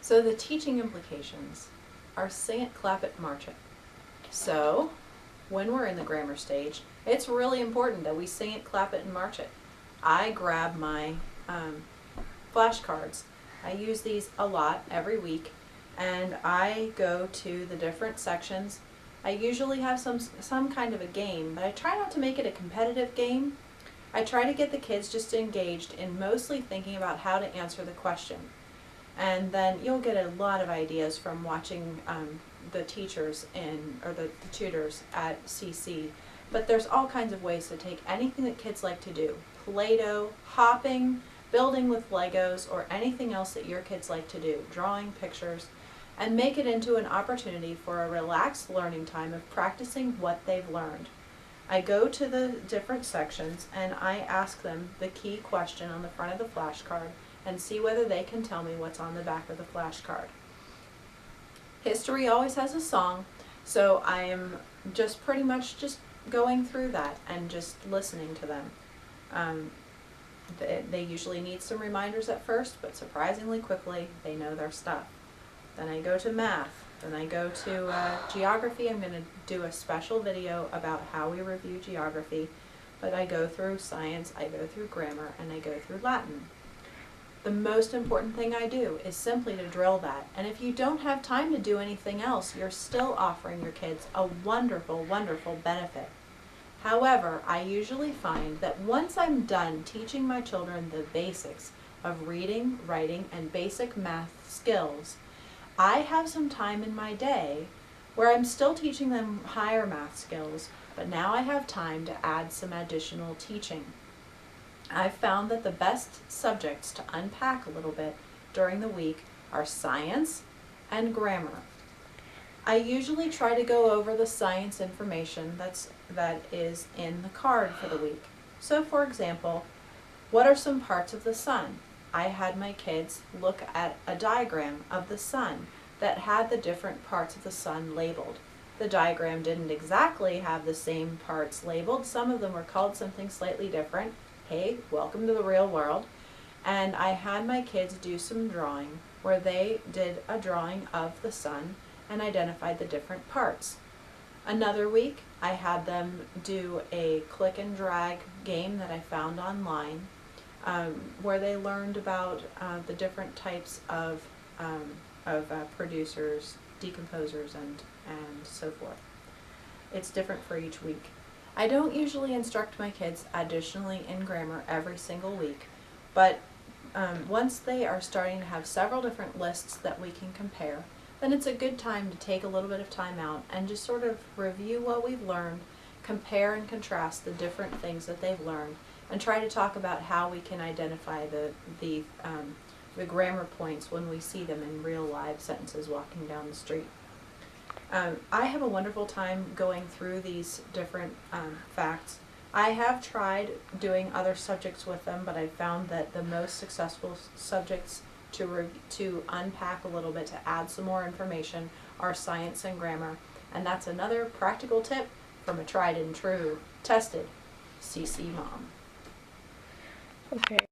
So the teaching implications are say it, clap it, march it. So when we're in the grammar stage, it's really important that we sing it, clap it, and march it. I grab my flashcards. I use these a lot every week, and I go to the different sections. I usually have some kind of a game, but I try not to make it a competitive game. I try to get the kids just engaged in mostly thinking about how to answer the question. And then you'll get a lot of ideas from watching the teachers or the tutors at CC. But there's all kinds of ways to take anything that kids like to do. Play-Doh, hopping, building with Legos, or anything else that your kids like to do, drawing pictures, and make it into an opportunity for a relaxed learning time of practicing what they've learned. I go to the different sections and I ask them the key question on the front of the flashcard and see whether they can tell me what's on the back of the flashcard. History always has a song, so I am just pretty much just going through that and just listening to them. They usually need some reminders at first, but surprisingly quickly they know their stuff. Then I go to math. Then I go to geography. I'm going to do a special video about how we review geography. But I go through science, I go through grammar, and I go through Latin. The most important thing I do is simply to drill that. And if you don't have time to do anything else, you're still offering your kids a wonderful, wonderful benefit. However, I usually find that once I'm done teaching my children the basics of reading, writing, and basic math skills, I have some time in my day where I'm still teaching them higher math skills, but now I have time to add some additional teaching. I've found that the best subjects to unpack a little bit during the week are science and grammar. I usually try to go over the science information that is in the card for the week. So for example, what are some parts of the sun? I had my kids look at a diagram of the sun that had the different parts of the sun labeled. The diagram didn't exactly have the same parts labeled. Some of them were called something slightly different. Hey, welcome to the real world. And I had my kids do some drawing where they did a drawing of the sun and identified the different parts. Another week, I had them do a click and drag game that I found online where they learned about the different types of producers, decomposers, and so forth. It's different for each week. I don't usually instruct my kids additionally in grammar every single week, but once they are starting to have several different lists that we can compare, then it's a good time to take a little bit of time out and just sort of review what we've learned, compare and contrast the different things that they've learned, and try to talk about how we can identify the grammar points when we see them in real live sentences walking down the street. I have a wonderful time going through these different facts. I have tried doing other subjects with them, but I found that the most successful subjects to unpack a little bit, to add some more information, are science and grammar. And that's another practical tip from a tried and true, tested CC mom. Okay.